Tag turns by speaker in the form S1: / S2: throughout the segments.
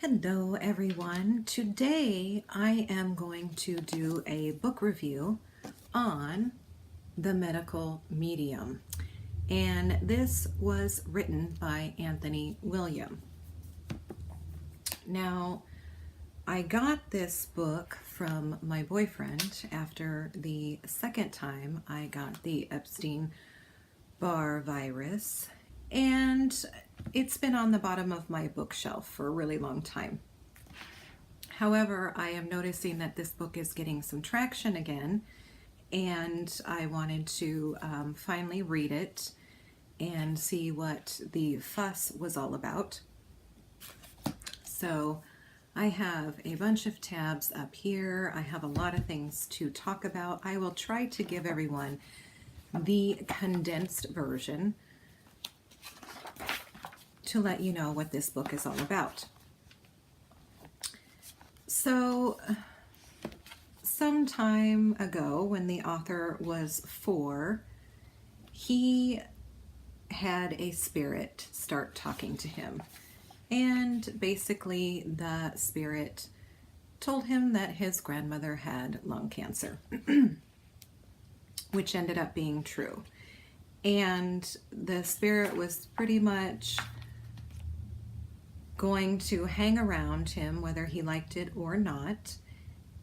S1: Hello everyone. Today I am going to do a book review on The Medical Medium. And this was written by Anthony William. Now, I got this book from my boyfriend after the second time I got the Epstein-Barr virus. And it's been on the bottom of my bookshelf for a really long time. However, I am noticing that this book is getting some traction again, and I wanted to finally read it and see what the fuss was all about. So I have a bunch of tabs up here. I have a lot of things to talk about. I will try to give everyone the condensed version to let you know what this book is all about. So, some time ago, when the author was 4, he had a spirit start talking to him. And basically, the spirit told him that his grandmother had lung cancer, which ended up being true. And the spirit was pretty much going to hang around him whether he liked it or not,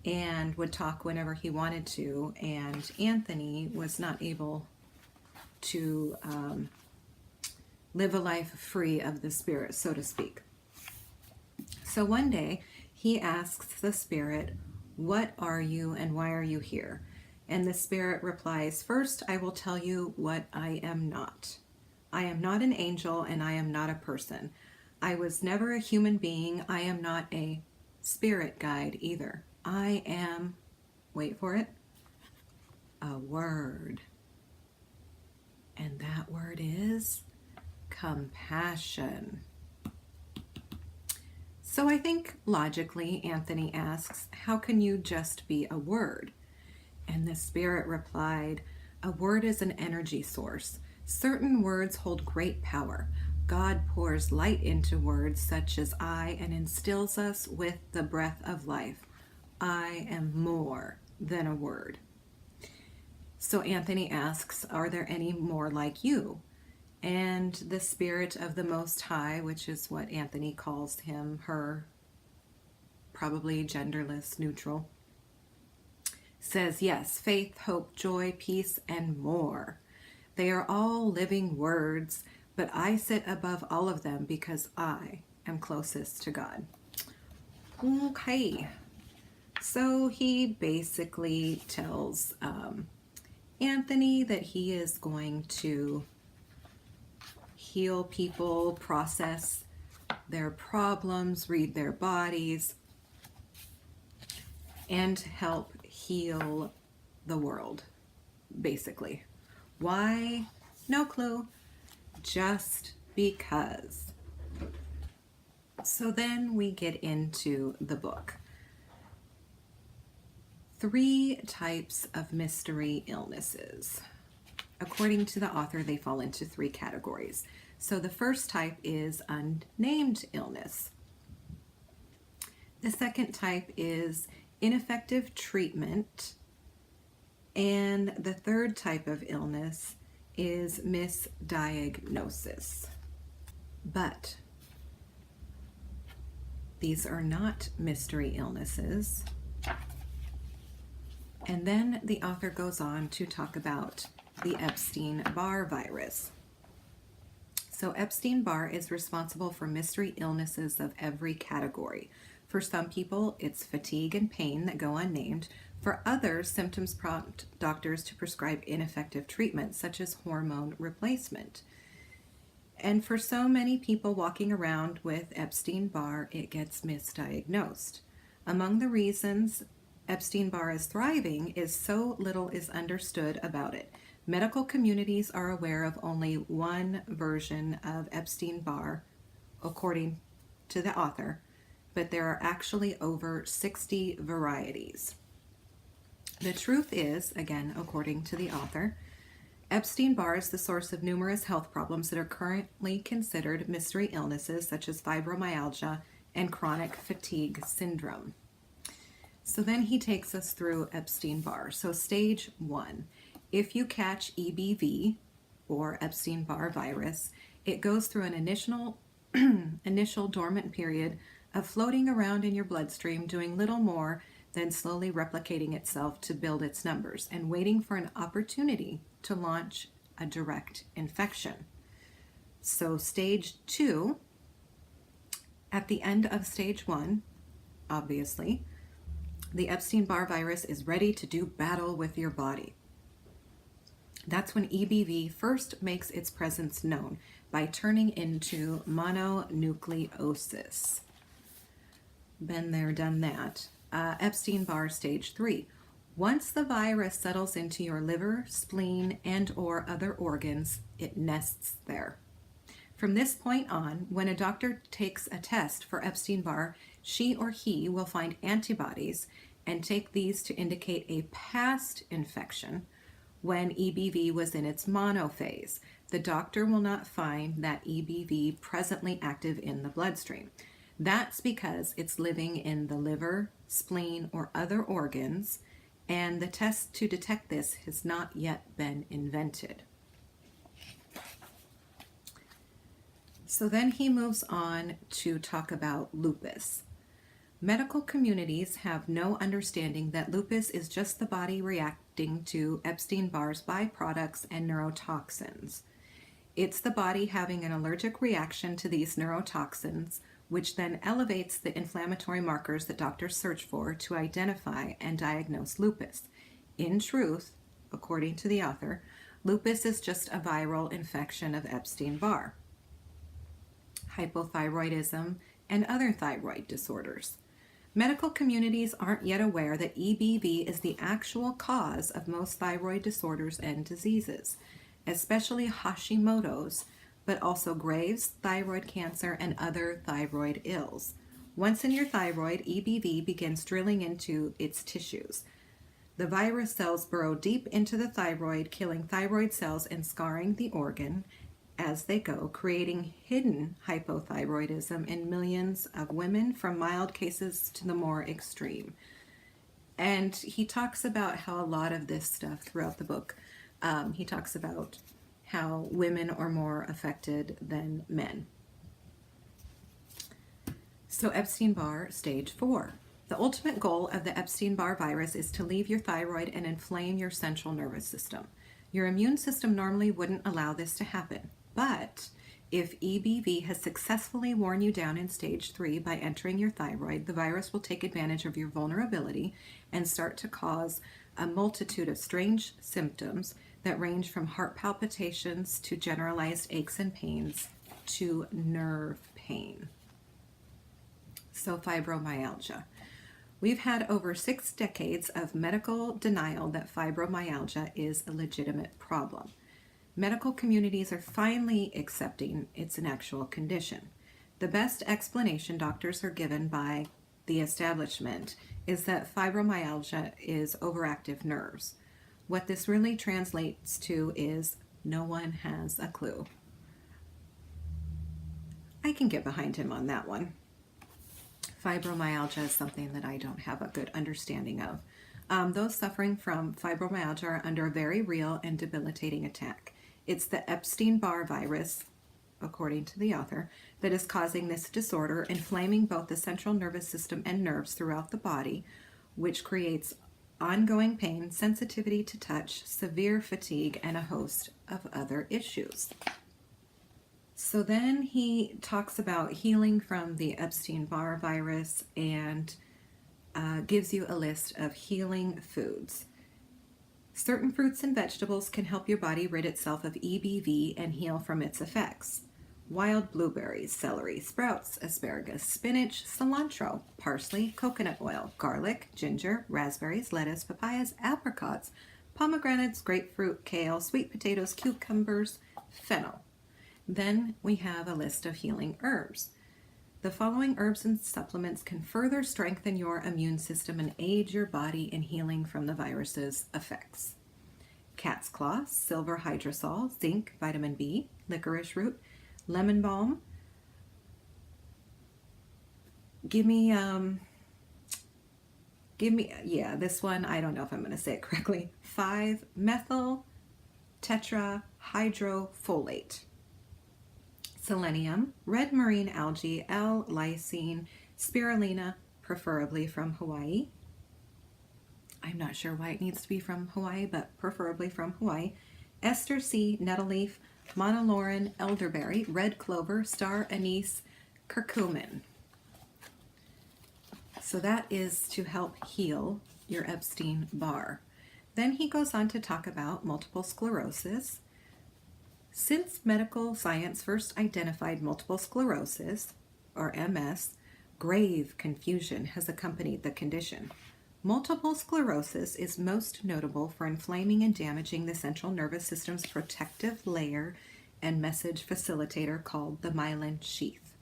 S1: and would talk whenever he wanted to, and Anthony was not able to live a life free of the spirit, so to speak. So one day he asks the spirit, "What are you and why are you here?" And the spirit replies, "First, I will tell you what I am not. I am not an angel and I am not a person. I was never a human being. I am not a spirit guide either. I am," wait for it, "a word. And that word is compassion." So I think logically, Anthony asks, "How can you just be a word?" And the spirit replied, "A word is an energy source. Certain words hold great power. God pours light into words such as I and instills us with the breath of life. I am more than a word." So Anthony asks, "Are there any more like you?" And the spirit of the Most High, which is what Anthony calls him, her, probably genderless, neutral, says, "Yes, faith, hope, joy, peace, and more. They are all living words, but I sit above all of them because I am closest to God." Okay, so he basically tells Anthony that he is going to heal people, process their problems, read their bodies, and help heal the world, basically. Why? No clue. Just because. So then we get into the book. 3 types of mystery illnesses. According to the author, they fall into 3 categories. So the first type is unnamed illness. The second type is ineffective treatment. And the third type of illness is misdiagnosis. But these are not mystery illnesses. And then the author goes on to talk about the Epstein-Barr virus. So Epstein-Barr is responsible for mystery illnesses of every category. For some people, it's fatigue and pain that go unnamed. For others, symptoms prompt doctors to prescribe ineffective treatment, such as hormone replacement. And for so many people walking around with Epstein-Barr, it gets misdiagnosed. Among the reasons Epstein-Barr is thriving is so little is understood about it. Medical communities are aware of only one version of Epstein-Barr, according to the author, but there are actually over 60 varieties. The truth is, again, according to the author, Epstein-Barr is the source of numerous health problems that are currently considered mystery illnesses such as fibromyalgia and chronic fatigue syndrome. So then he takes us through Epstein-Barr. So stage 1, if you catch EBV or Epstein-Barr virus, it goes through an initial dormant period of floating around in your bloodstream, doing little more than slowly replicating itself to build its numbers and waiting for an opportunity to launch a direct infection. So stage 2, at the end of stage 1, obviously, the Epstein-Barr virus is ready to do battle with your body. That's when EBV first makes its presence known by turning into mononucleosis. Been there, done that. Epstein-Barr stage 3. Once the virus settles into your liver, spleen, and or other organs, it nests there. From this point on, when a doctor takes a test for Epstein-Barr, she or he will find antibodies and take these to indicate a past infection when EBV was in its monophase. The doctor will not find that EBV presently active in the bloodstream. That's because it's living in the liver, spleen, or other organs, and the test to detect this has not yet been invented. So then he moves on to talk about lupus. Medical communities have no understanding that lupus is just the body reacting to Epstein-Barr's byproducts and neurotoxins. It's the body having an allergic reaction to these neurotoxins, which then elevates the inflammatory markers that doctors search for to identify and diagnose lupus. In truth, according to the author, lupus is just a viral infection of Epstein-Barr, hypothyroidism, and other thyroid disorders. Medical communities aren't yet aware that EBV is the actual cause of most thyroid disorders and diseases, especially Hashimoto's, but also Graves', thyroid cancer, and other thyroid ills. Once in your thyroid, EBV begins drilling into its tissues. The virus cells burrow deep into the thyroid, killing thyroid cells and scarring the organ as they go, creating hidden hypothyroidism in millions of women, from mild cases to the more extreme. And he talks about how a lot of this stuff throughout the book, he talks about how women are more affected than men. So Epstein-Barr stage 4. The ultimate goal of the Epstein-Barr virus is to leave your thyroid and inflame your central nervous system. Your immune system normally wouldn't allow this to happen, but if EBV has successfully worn you down in stage 3 by entering your thyroid, the virus will take advantage of your vulnerability and start to cause a multitude of strange symptoms that range from heart palpitations to generalized aches and pains to nerve pain. So fibromyalgia. We've had over 6 decades of medical denial that fibromyalgia is a legitimate problem. Medical communities are finally accepting it's an actual condition. The best explanation doctors are given by the establishment is that fibromyalgia is overactive nerves. What this really translates to is no one has a clue. I can get behind him on that one. Fibromyalgia is something that I don't have a good understanding of. Those suffering from fibromyalgia are under a very real and debilitating attack. It's the Epstein-Barr virus, according to the author, that is causing this disorder, inflaming both the central nervous system and nerves throughout the body, which creates ongoing pain, sensitivity to touch, severe fatigue, and a host of other issues. So then he talks about healing from the Epstein-Barr virus and gives you a list of healing foods. Certain fruits and vegetables can help your body rid itself of EBV and heal from its effects. Wild blueberries, celery, sprouts, asparagus, spinach, cilantro, parsley, coconut oil, garlic, ginger, raspberries, lettuce, papayas, apricots, pomegranates, grapefruit, kale, sweet potatoes, cucumbers, fennel. Then we have a list of healing herbs. The following herbs and supplements can further strengthen your immune system and aid your body in healing from the virus's effects. Cat's claw, silver hydrosol, zinc, vitamin B, licorice root, lemon balm, Give me, yeah, this one, I don't know if I'm going to say it correctly. 5-methyl tetrahydrofolate. Selenium, red marine algae, L-lysine, spirulina, preferably from Hawaii. I'm not sure why it needs to be from Hawaii, but preferably from Hawaii. Ester C, nettle leaf, monolaurin, elderberry, red clover, star anise, curcumin. So that is to help heal your Epstein-Barr. Then he goes on to talk about multiple sclerosis. Since medical science first identified multiple sclerosis, or MS, grave confusion has accompanied the condition. Multiple sclerosis is most notable for inflaming and damaging the central nervous system's protective layer and message facilitator called the myelin sheath.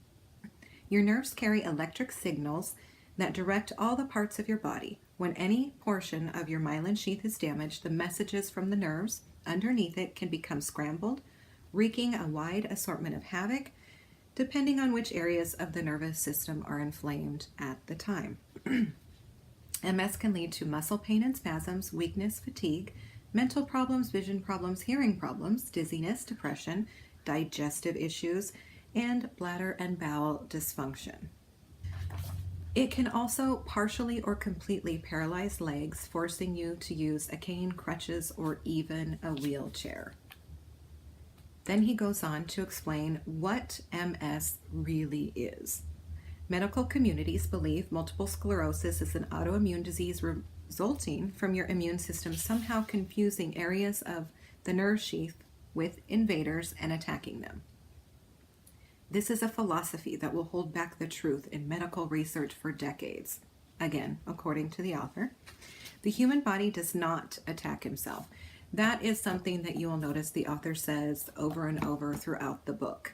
S1: Your nerves carry electric signals that direct all the parts of your body. When any portion of your myelin sheath is damaged, the messages from the nerves underneath it can become scrambled, wreaking a wide assortment of havoc, depending on which areas of the nervous system are inflamed at the time. MS can lead to muscle pain and spasms, weakness, fatigue, mental problems, vision problems, hearing problems, dizziness, depression, digestive issues, and bladder and bowel dysfunction. It can also partially or completely paralyze legs, forcing you to use a cane, crutches, or even a wheelchair. Then he goes on to explain what MS really is. Medical communities believe multiple sclerosis is an autoimmune disease resulting from your immune system somehow confusing areas of the nerve sheath with invaders and attacking them. This is a philosophy that will hold back the truth in medical research for decades. Again, according to the author, the human body does not attack himself. That is something that you will notice the author says over and over throughout the book,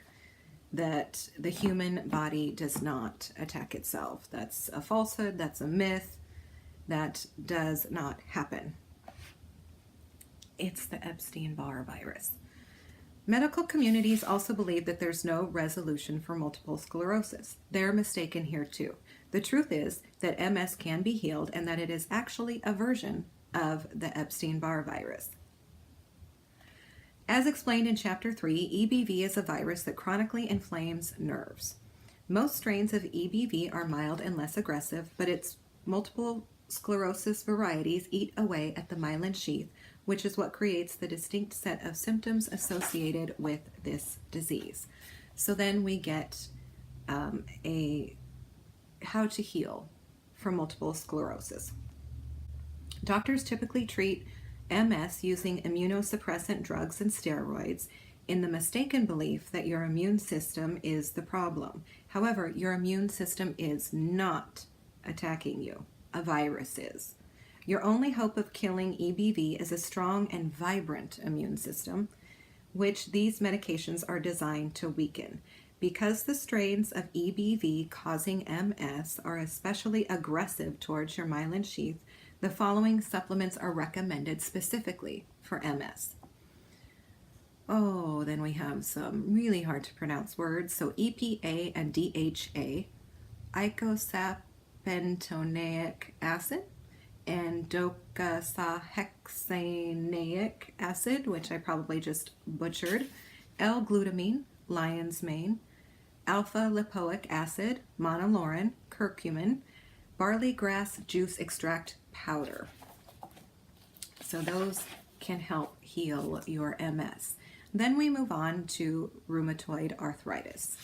S1: that the human body does not attack itself. That's a falsehood, that's a myth, that does not happen. It's the Epstein-Barr virus. Medical communities also believe that there's no resolution for multiple sclerosis. They're mistaken here too. The truth is that MS can be healed and that it is actually a version of the Epstein-Barr virus. As explained in Chapter 3, EBV is a virus that chronically inflames nerves. Most strains of EBV are mild and less aggressive, but its multiple sclerosis varieties eat away at the myelin sheath, which is what creates the distinct set of symptoms associated with this disease. So then we get how to heal from multiple sclerosis. Doctors typically treat MS using immunosuppressant drugs and steroids in the mistaken belief that your immune system is the problem. However, your immune system is not attacking you. A virus is. Your only hope of killing EBV is a strong and vibrant immune system, which these medications are designed to weaken. Because the strains of EBV causing MS are especially aggressive towards your myelin sheath, the following supplements are recommended specifically for MS. Oh, then we have some really hard to pronounce words. So EPA and DHA, icosapentaenoic acid, and docosahexaenoic acid, which I probably just butchered, L-glutamine, lion's mane, alpha-lipoic acid, monolaurin, curcumin, barley grass juice extract powder. So those can help heal your MS. Then we move on to rheumatoid arthritis.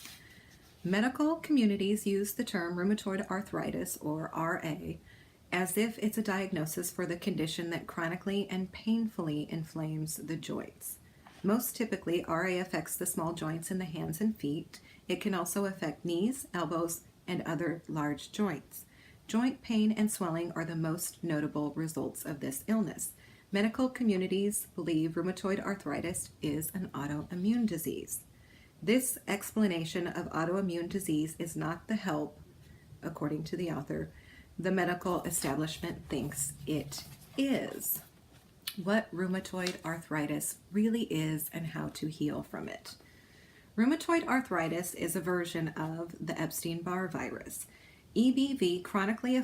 S1: Medical communities use the term rheumatoid arthritis, or RA, as if it's a diagnosis for the condition that chronically and painfully inflames the joints. Most typically, RA affects the small joints in the hands and feet. It can also affect knees, elbows, and other large joints. Joint pain and swelling are the most notable results of this illness. Medical communities believe rheumatoid arthritis is an autoimmune disease. This explanation of autoimmune disease is not the help, according to the author, the medical establishment thinks it is. What rheumatoid arthritis really is and how to heal from it. Rheumatoid arthritis is a version of the Epstein-Barr virus. EBV chronically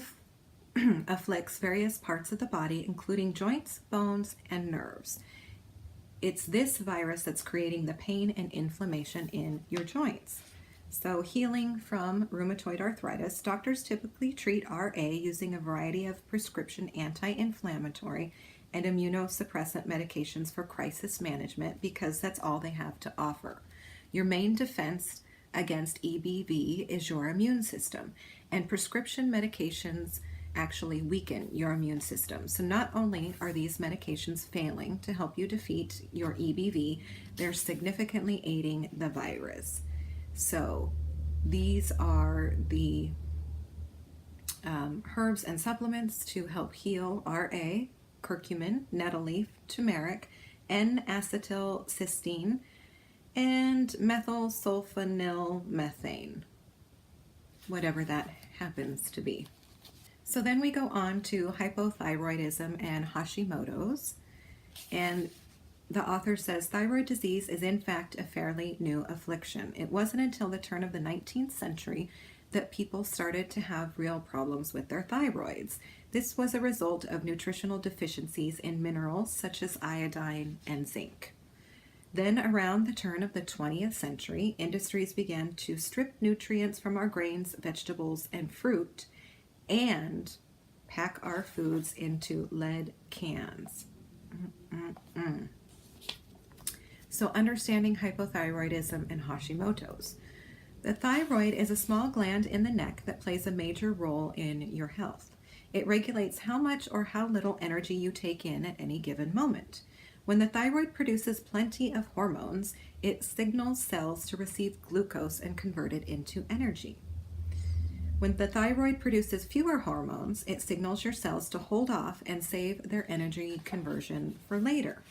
S1: afflicts various parts of the body, including joints, bones, and nerves. It's this virus that's creating the pain and inflammation in your joints. So, healing from rheumatoid arthritis, doctors typically treat RA using a variety of prescription anti-inflammatory and immunosuppressant medications for crisis management because that's all they have to offer. Your main defense against EBV is your immune system, and prescription medications actually weaken your immune system. So not only are these medications failing to help you defeat your EBV, they're significantly aiding the virus. So these are the herbs and supplements to help heal RA: curcumin, nettle leaf, turmeric, N-acetylcysteine, and methylsulfonylmethane, whatever that happens to be. So then we go on to hypothyroidism and Hashimoto's, and the author says thyroid disease is in fact a fairly new affliction. It wasn't until the turn of the 19th century that people started to have real problems with their thyroids. This was a result of nutritional deficiencies in minerals such as iodine and zinc. Then around the turn of the 20th century, industries began to strip nutrients from our grains, vegetables, and fruit and pack our foods into lead cans. So understanding hypothyroidism and Hashimoto's. The thyroid is a small gland in the neck that plays a major role in your health. It regulates how much or how little energy you take in at any given moment. When the thyroid produces plenty of hormones, it signals cells to receive glucose and convert it into energy. When the thyroid produces fewer hormones, it signals your cells to hold off and save their energy conversion for later.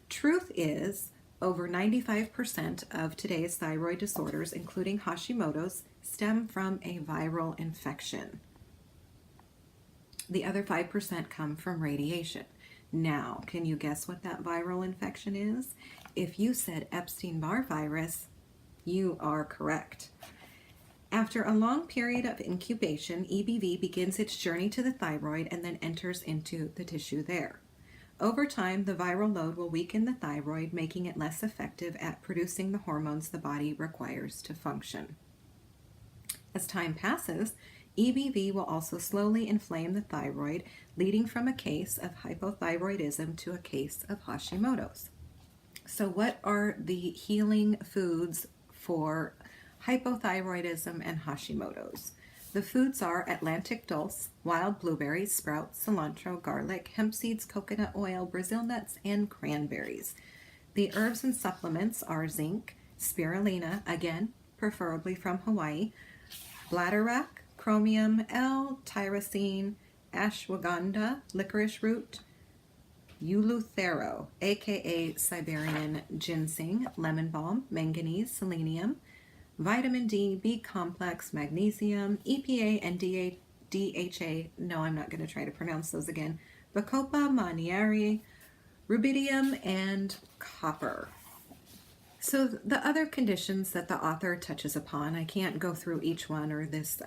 S1: Truth is, over 95% of today's thyroid disorders, including Hashimoto's, stem from a viral infection. The other 5% come from radiation. Now, can you guess what that viral infection is? If you said Epstein-Barr virus, you are correct. After a long period of incubation, EBV begins its journey to the thyroid and then enters into the tissue there. Over time, the viral load will weaken the thyroid, making it less effective at producing the hormones the body requires to function. As time passes, EBV will also slowly inflame the thyroid, leading from a case of hypothyroidism to a case of Hashimoto's. So what are the healing foods for hypothyroidism and Hashimoto's? The foods are Atlantic dulse, wild blueberries, sprouts, cilantro, garlic, hemp seeds, coconut oil, Brazil nuts, and cranberries. The herbs and supplements are zinc, spirulina, again, preferably from Hawaii, bladderwrack, chromium, L-tyrosine, ashwagandha, licorice root, Eleuthero, aka Siberian ginseng, lemon balm, manganese, selenium, vitamin D, B complex, magnesium, EPA, and DHA. No, I'm not going to try to pronounce those again. Bacopa, manieri, rubidium, and copper. So the other conditions that the author touches upon, I can't go through each one, or this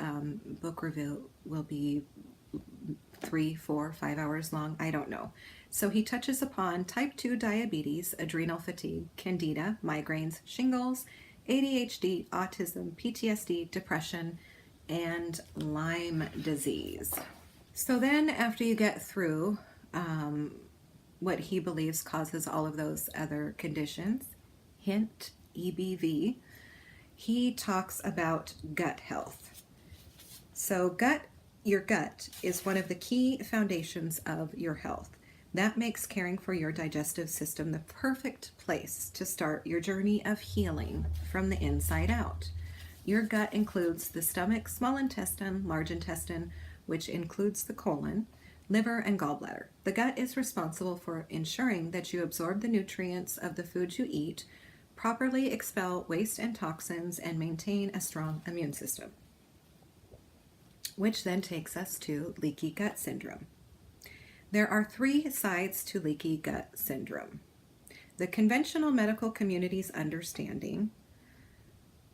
S1: book review will be 3, 4, 5 hours long. I don't know. So he touches upon type 2 diabetes, adrenal fatigue, candida, migraines, shingles, ADHD, autism, PTSD, depression, and Lyme disease. So then after you get through what he believes causes all of those other conditions, hint, EBV, he talks about gut health. So your gut is one of the key foundations of your health. That makes caring for your digestive system the perfect place to start your journey of healing from the inside out. Your gut includes the stomach, small intestine, large intestine, which includes the colon, liver, and gallbladder. The gut is responsible for ensuring that you absorb the nutrients of the food you eat, properly expel waste and toxins, and maintain a strong immune system. Which then takes us to leaky gut syndrome. There are 3 sides to leaky gut syndrome. The conventional medical community's understanding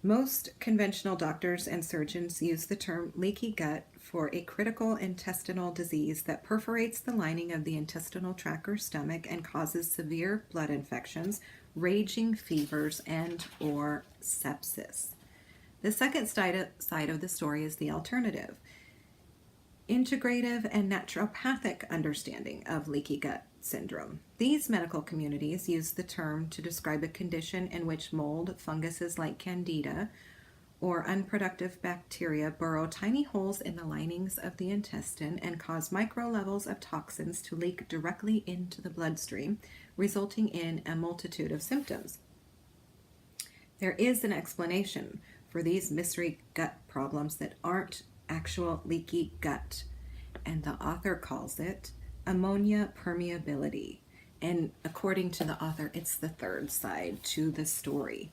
S1: Most conventional doctors and surgeons use the term leaky gut for a critical intestinal disease that perforates the lining of the intestinal tract or stomach and causes severe blood infections, raging fevers, and or sepsis. The second side of the story is the alternative, integrative and naturopathic understanding of leaky gut syndrome. These medical communities use the term to describe a condition in which mold, funguses like Candida, or unproductive bacteria burrow tiny holes in the linings of the intestine and cause micro levels of toxins to leak directly into the bloodstream, resulting in a multitude of symptoms. There is an explanation for these mystery gut problems that aren't actual leaky gut, and the author calls it ammonia permeability. And according to the author, it's the third side to the story.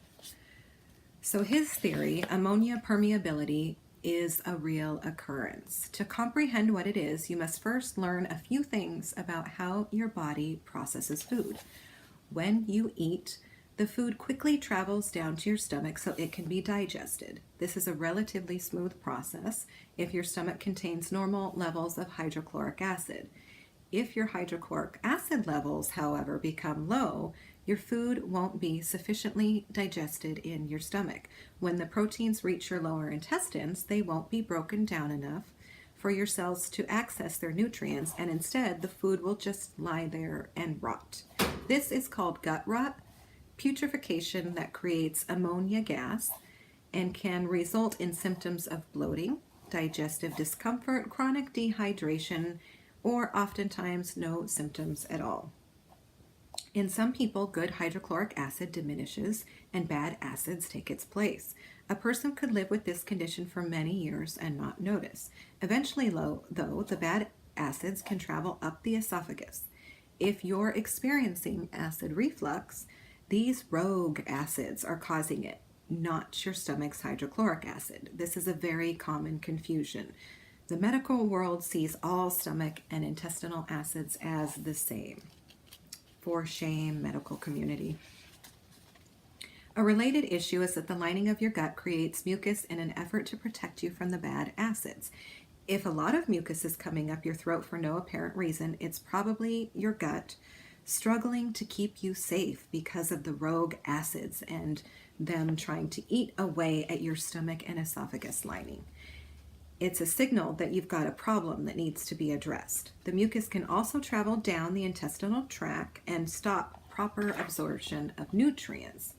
S1: So his theory, ammonia permeability, is a real occurrence. To comprehend what it is, you must first learn a few things about how your body processes food. When you eat, the food quickly travels down to your stomach so it can be digested. This is a relatively smooth process if your stomach contains normal levels of hydrochloric acid. If your hydrochloric acid levels, however, become low, your food won't be sufficiently digested in your stomach. When the proteins reach your lower intestines, they won't be broken down enough for your cells to access their nutrients, and instead the food will just lie there and rot. This is called gut rot, putrefaction that creates ammonia gas and can result in symptoms of bloating, digestive discomfort, chronic dehydration, or oftentimes no symptoms at all. In some people, good hydrochloric acid diminishes and bad acids take its place. A person could live with this condition for many years and not notice. Eventually, though, the bad acids can travel up the esophagus. If you're experiencing acid reflux, these rogue acids are causing it, not your stomach's hydrochloric acid. This is a very common confusion. The medical world sees all stomach and intestinal acids as the same. For shame, medical community. A related issue is that the lining of your gut creates mucus in an effort to protect you from the bad acids. If a lot of mucus is coming up your throat for no apparent reason, it's probably your gut struggling to keep you safe because of the rogue acids and them trying to eat away at your stomach and esophagus lining. It's a signal that you've got a problem that needs to be addressed. The mucus can also travel down the intestinal tract and stop proper absorption of nutrients.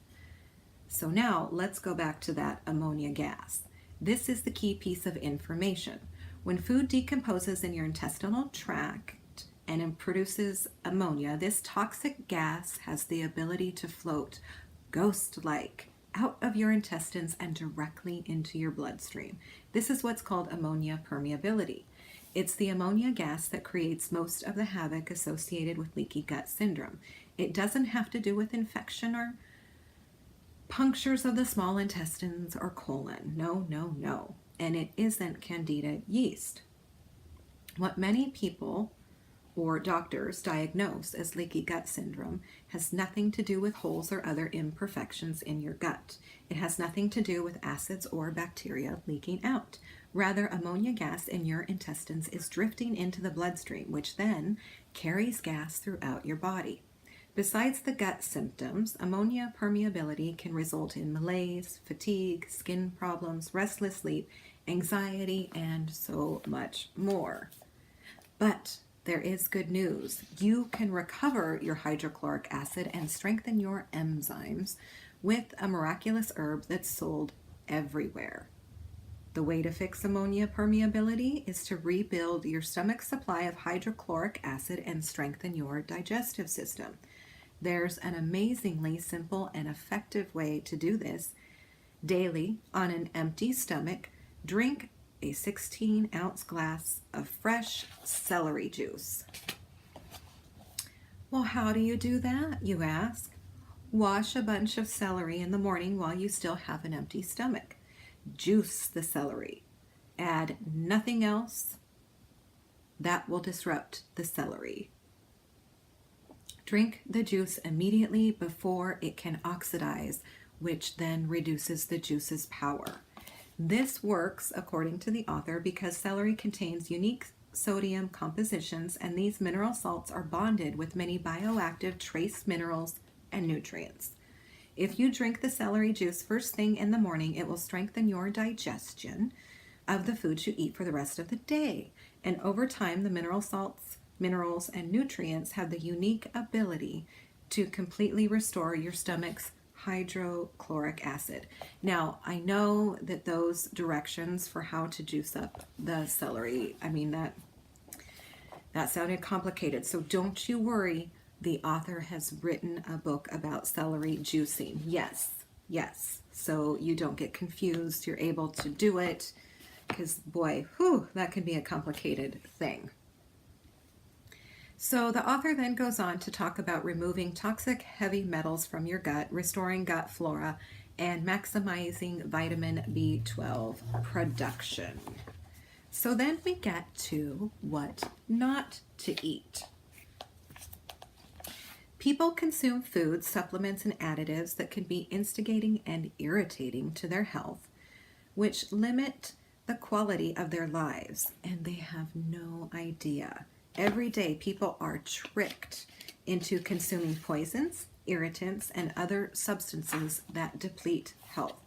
S1: So now let's go back to that ammonia gas. This is the key piece of information. When food decomposes in your intestinal tract and it produces ammonia, this toxic gas has the ability to float ghost-like out of your intestines and directly into your bloodstream. This is what's called ammonia permeability. It's the ammonia gas that creates most of the havoc associated with leaky gut syndrome. It doesn't have to do with infection or punctures of the small intestines or colon. No, no, no. And it isn't Candida yeast. What many people or doctors diagnose as leaky gut syndrome has nothing to do with holes or other imperfections in your gut. It has nothing to do with acids or bacteria leaking out. Rather, ammonia gas in your intestines is drifting into the bloodstream, which then carries gas throughout your body. Besides the gut symptoms, ammonia permeability can result in malaise, fatigue, skin problems, restless sleep, anxiety, and so much more. But there is good news. You can recover your hydrochloric acid and strengthen your enzymes with a miraculous herb that's sold everywhere. The way to fix ammonia permeability is to rebuild your stomach's supply of hydrochloric acid and strengthen your digestive system. There's an amazingly simple and effective way to do this. Daily, on an empty stomach, drink a 16-ounce glass of fresh celery juice. Well, how do you do that, you ask? Wash a bunch of celery in the morning while you still have an empty stomach. Juice the celery. Add nothing else. That will disrupt the celery. Drink the juice immediately before it can oxidize which then reduces the juice's power. This works, according to the author, because celery contains unique sodium compositions, and these mineral salts are bonded with many bioactive trace minerals and nutrients. If you drink the celery juice first thing in the morning, it will strengthen your digestion of the foods you eat for the rest of the day. And over time, the mineral salts, minerals, and nutrients have the unique ability to completely restore your stomach's hydrochloric acid. Now, I know that those directions for how to juice up the celery, that sounded complicated. So don't you worry. The author has written a book about celery juicing. Yes. So you don't get confused. You're able to do it because, boy, that can be a complicated thing. So the author then goes on to talk about removing toxic heavy metals from your gut, restoring gut flora, and maximizing vitamin B12 production. So then we get to what not to eat. People consume foods, supplements, and additives that can be instigating and irritating to their health, which limit the quality of their lives, and they have no idea. Every day, people are tricked into consuming poisons, irritants, and other substances that deplete health.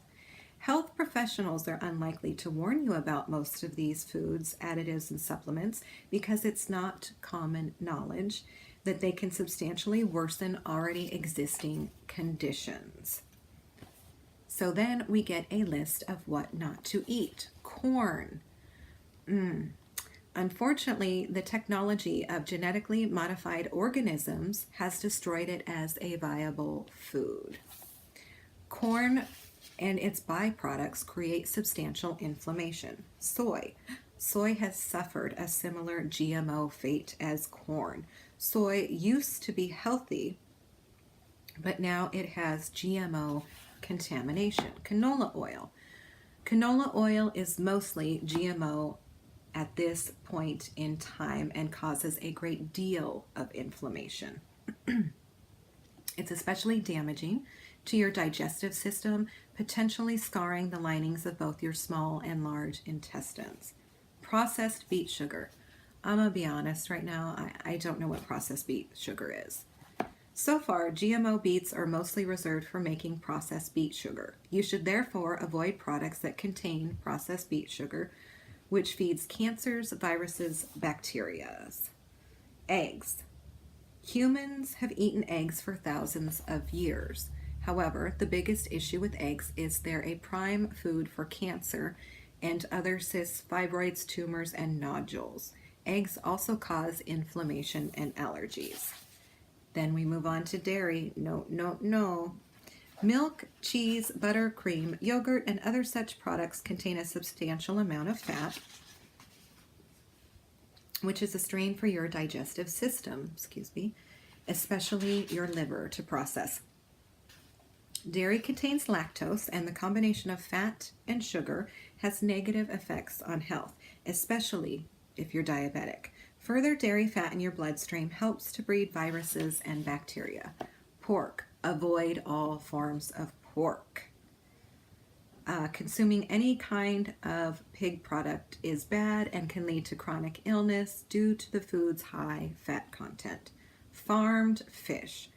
S1: Health professionals are unlikely to warn you about most of these foods, additives, and supplements because it's not common knowledge that they can substantially worsen already existing conditions. So then we get a list of what not to eat. Corn. Unfortunately, the technology of genetically modified organisms has destroyed it as a viable food. Corn and its byproducts create substantial inflammation. Soy. Soy has suffered a similar GMO fate as corn. Soy used to be healthy, but now it has GMO contamination. Canola oil. Canola oil is mostly GMO at this point in time and causes a great deal of inflammation. It's especially damaging to your digestive system, potentially scarring the linings of both your small and large intestines. Processed beet sugar. I'm going to be honest right now, I don't know what processed beet sugar is. So far, GMO beets are mostly reserved for making processed beet sugar. You should therefore avoid products that contain processed beet sugar, which feeds cancers, viruses, bacteria. Eggs. Humans have eaten eggs for thousands of years. However, the biggest issue with eggs is they're a prime food for cancer and other cysts, fibroids, tumors, and nodules. Eggs also cause inflammation and allergies. Then we move on to dairy. No. Milk, cheese, butter, cream, yogurt, and other such products contain a substantial amount of fat, which is a strain for your digestive system, especially your liver to process. Dairy contains lactose, and the combination of fat and sugar has negative effects on health, especially if you're diabetic. Further dairy fat in your bloodstream helps to breed viruses and bacteria. Pork. Avoid all forms of pork. Consuming any kind of pig product is bad and can lead to chronic illness due to the food's high fat content. Farmed fish.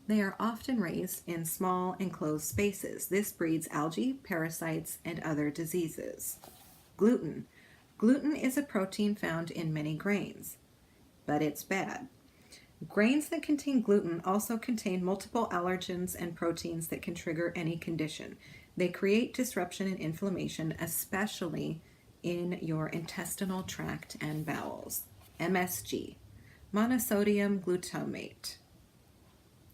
S1: They are often raised in small enclosed spaces. This breeds algae, parasites, and other diseases. Gluten. Gluten is a protein found in many grains, but it's bad. Grains that contain gluten also contain multiple allergens and proteins that can trigger any condition. They create disruption and inflammation, especially in your intestinal tract and bowels. MSG, monosodium glutamate,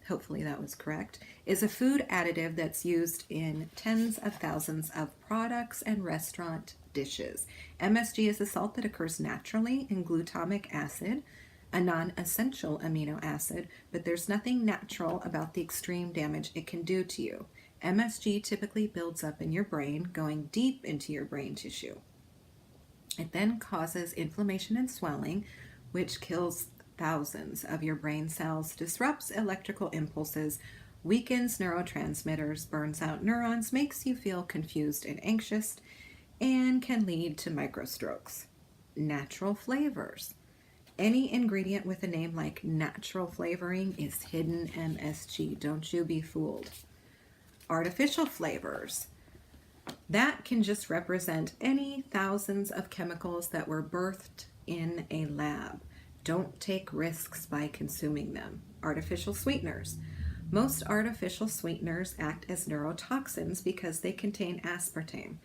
S1: hopefully that was correct, is a food additive that's used in tens of thousands of products and restaurant dishes. MSG is a salt that occurs naturally in glutamic acid, a non-essential amino acid, but there's nothing natural about the extreme damage it can do to you. MSG typically builds up in your brain, going deep into your brain tissue. It then causes inflammation and swelling, which kills thousands of your brain cells, disrupts electrical impulses, weakens neurotransmitters, burns out neurons, makes you feel confused and anxious, and can lead to microstrokes. Natural flavors. Any ingredient with a name like natural flavoring is hidden MSG. Don't you be fooled. Artificial flavors. That can just represent any thousands of chemicals that were birthed in a lab. Don't take risks by consuming them. Artificial sweeteners. Most artificial sweeteners act as neurotoxins because they contain aspartame.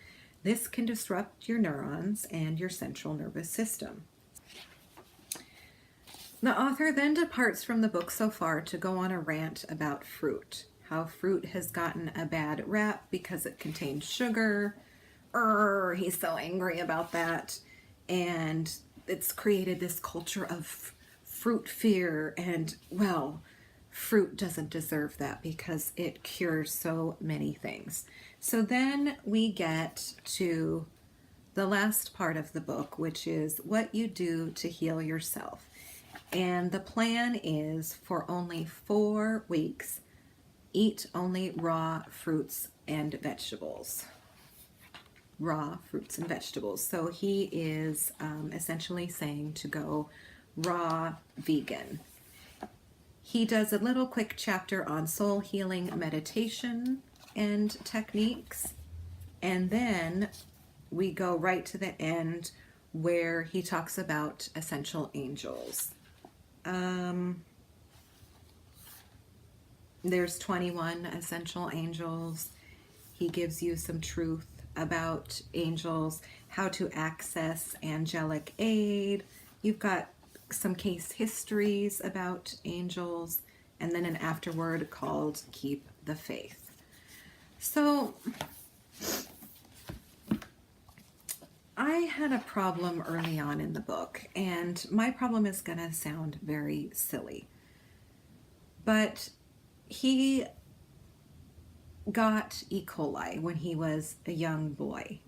S1: This can disrupt your neurons and your central nervous system. The author then departs from the book so far to go on a rant about fruit. How fruit has gotten a bad rap because it contains sugar. He's so angry about that. And it's created this culture of fruit fear. And, well, fruit doesn't deserve that because it cures so many things. So then we get to the last part of the book, which is what you do to heal yourself. And the plan is for only 4 weeks, eat only raw fruits and vegetables. Raw fruits and vegetables. So he is essentially saying to go raw vegan. He does a little quick chapter on soul healing meditation and techniques. And then we go right to the end where he talks about essential angels. There's 21 essential angels. He gives you some truth about angels, how to access angelic aid. You've got some case histories about angels, and then an afterword called Keep the Faith. So I had a problem early on in the book, and my problem is going to sound very silly. But he got E. coli when he was a young boy.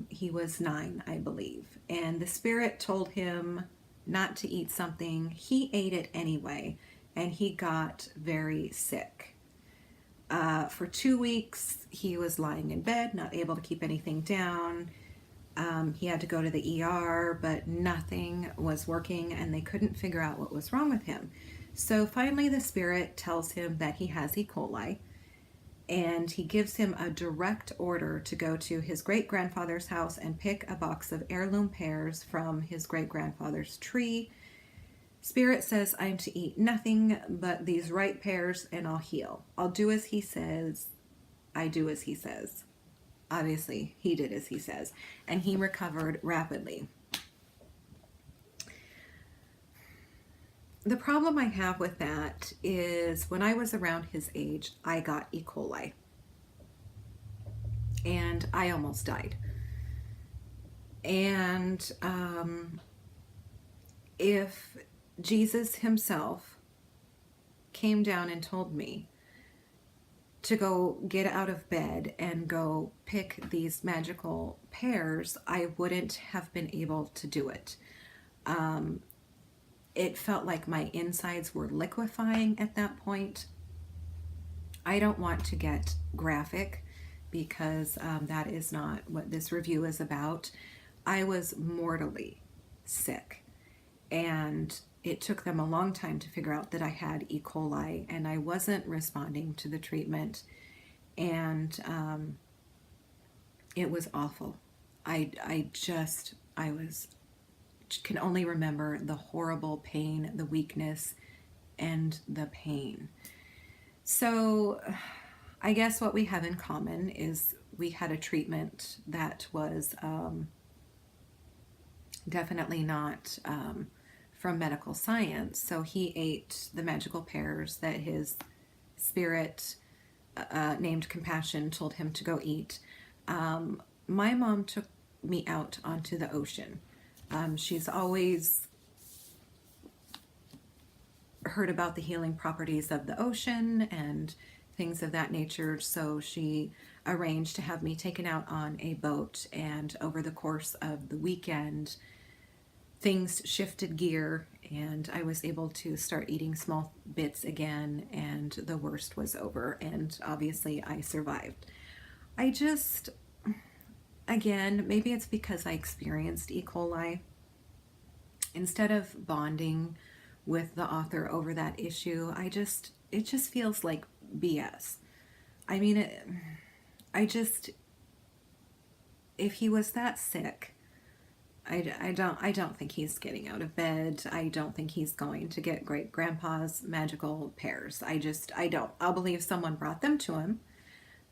S1: He was 9, I believe. And the spirit told him not to eat something. He ate it anyway, and he got very sick. For 2 weeks, he was lying in bed, not able to keep anything down. He had to go to the ER, but nothing was working, and they couldn't figure out what was wrong with him. So finally, the spirit tells him that he has E. coli, and he gives him a direct order to go to his great-grandfather's house and pick a box of heirloom pears from his great-grandfather's tree. Spirit says, I'm to eat nothing but these ripe pears and I'll heal. I'll do as he says. I do as he says. Obviously, he did as he says, and he recovered rapidly. The problem I have with that is when I was around his age, I got E. coli. And I almost died. And if Jesus himself came down and told me to go get out of bed and go pick these magical pears, I wouldn't have been able to do it. It felt like my insides were liquefying at that point. I don't want to get graphic because that is not what this review is about. I was mortally sick, and it took them a long time to figure out that I had E. coli, and I wasn't responding to the treatment, and it was awful. I can only remember the horrible pain, the weakness, and the pain. So I guess what we have in common is we had a treatment that was definitely not from medical science. So he ate the magical pears that his spirit named Compassion told him to go eat. My mom took me out onto the ocean. She's always heard about the healing properties of the ocean and things of that nature, so she arranged to have me taken out on a boat, and over the course of the weekend things shifted gear and I was able to start eating small bits again, and the worst was over, and obviously I survived. I just, again, maybe it's because I experienced E. coli. Instead of bonding with the author over that issue, it just feels like BS. I mean, if he was that sick, I don't think he's getting out of bed. I don't think he's going to get great grandpa's magical pears. I don't. I'll believe someone brought them to him,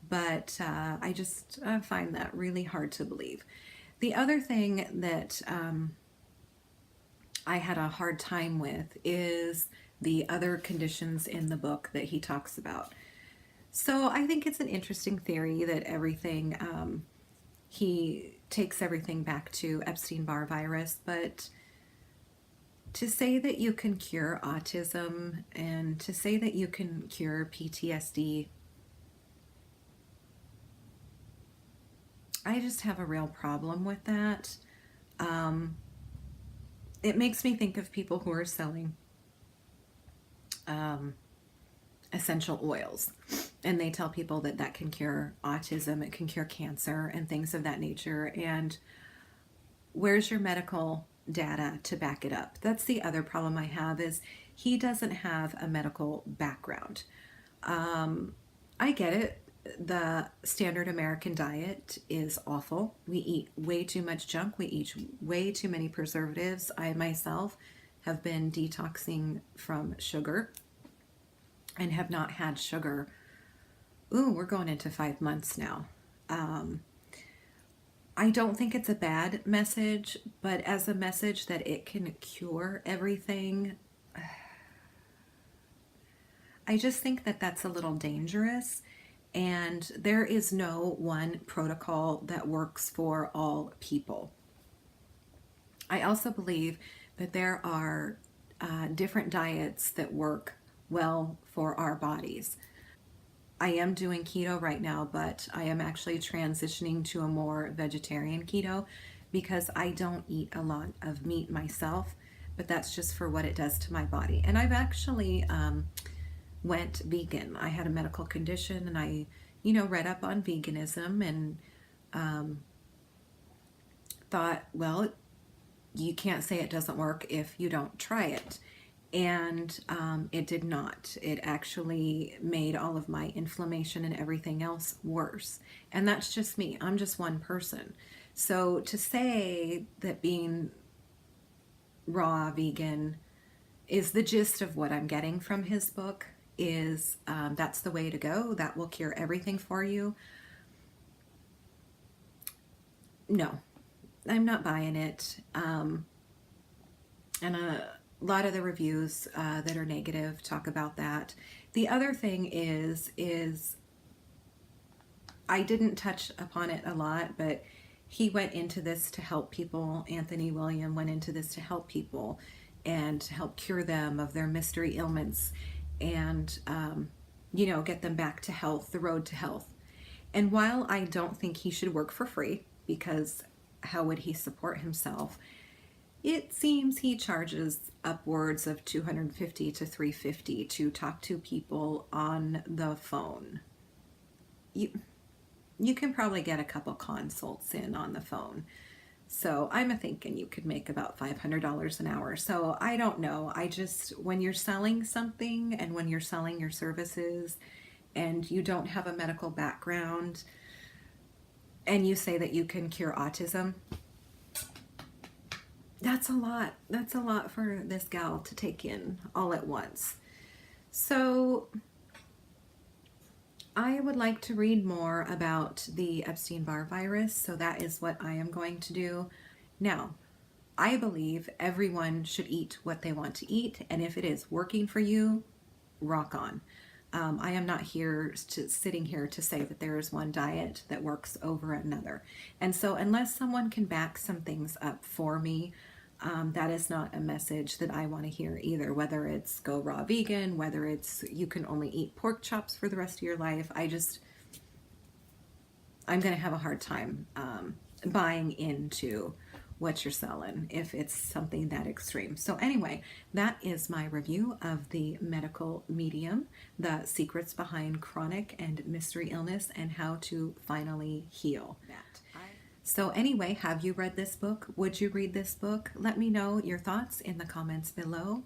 S1: but I find that really hard to believe. The other thing that I had a hard time with is the other conditions in the book that he talks about. So I think it's an interesting theory that everything, he takes everything back to Epstein-Barr virus, but to say that you can cure autism and to say that you can cure PTSD, I just have a real problem with that. It makes me think of people who are selling essential oils, and they tell people that that can cure autism, it can cure cancer and things of that nature. And where's your medical data to back it up? That's the other problem I have, is he doesn't have a medical background. I get it. The standard American diet is awful. We eat way too much junk. We eat way too many preservatives. I myself have been detoxing from sugar and have not had sugar. Ooh, we're going into 5 months now. I don't think it's a bad message, but as a message that it can cure everything, I just think that that's a little dangerous. And there is no one protocol that works for all people. I also believe that there are different diets that work well for our bodies. I am doing keto right now, but I am actually transitioning to a more vegetarian keto because I don't eat a lot of meat myself, but that's just for what it does to my body. And I've actually went vegan. I had a medical condition and I, read up on veganism and thought, well, you can't say it doesn't work if you don't try it. And it did not. It actually made all of my inflammation and everything else worse. And that's just me. I'm just one person. So to say that being raw vegan is the gist of what I'm getting from his book is that's the way to go. That will cure everything for you. No, I'm not buying it. And a lot of the reviews that are negative talk about that. The other thing is I didn't touch upon it a lot, but he went into this to help people. Anthony William went into this to help people and to help cure them of their mystery ailments and, get them back to health, the road to health. And while I don't think he should work for free, because how would he support himself? It seems he charges upwards of $250 to $350 to talk to people on the phone. You can probably get a couple consults in on the phone. So I'm thinking you could make about $500 an hour. So I don't know. When you're selling something and when you're selling your services and you don't have a medical background and you say that you can cure autism, that's a lot. That's a lot for this gal to take in all at once. So I would like to read more about the Epstein-Barr virus, so that is what I am going to do. Now, I believe everyone should eat what they want to eat, and if it is working for you, rock on. I am not sitting here to say that there is one diet that works over another. And so unless someone can back some things up for me, that is not a message that I want to hear either, whether it's go raw vegan, whether it's you can only eat pork chops for the rest of your life. I'm going to have a hard time buying into what you're selling if it's something that extreme. So anyway, that is my review of The Medical Medium, the secrets behind chronic and mystery illness and how to finally heal that. So anyway, have you read this book? Would you read this book? Let me know your thoughts in the comments below,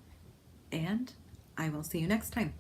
S1: and I will see you next time.